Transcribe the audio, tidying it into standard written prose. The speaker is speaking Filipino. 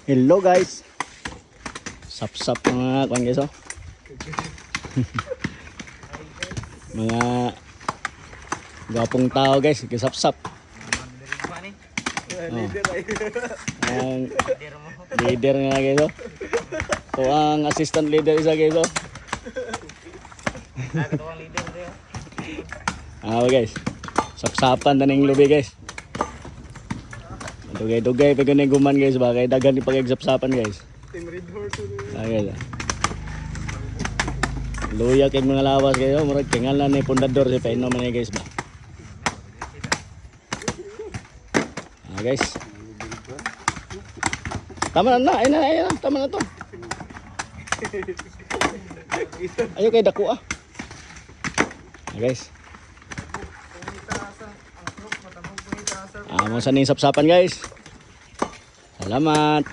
Hello guys. Sap-sap mga kwan guys oh. Mga gwapong tao guys, sap-sap. Ang leader nga guys oh. So ang assistant leader isa guys oh. Guys. Sap-sapan taning lubi guys. Dugay-dugay pa ganun guman guys ba kay daghan ni pag-sap-sapan guys. Team Red Horse. Guys. Luya kay mga lawas kayo, murag tingalan ni pundador si painom man guys ba. Guys. Tama na, ay na, tama na to. Ayo kay dako ah. Guys. Mo sa ning sap-sapan guys. Salamat.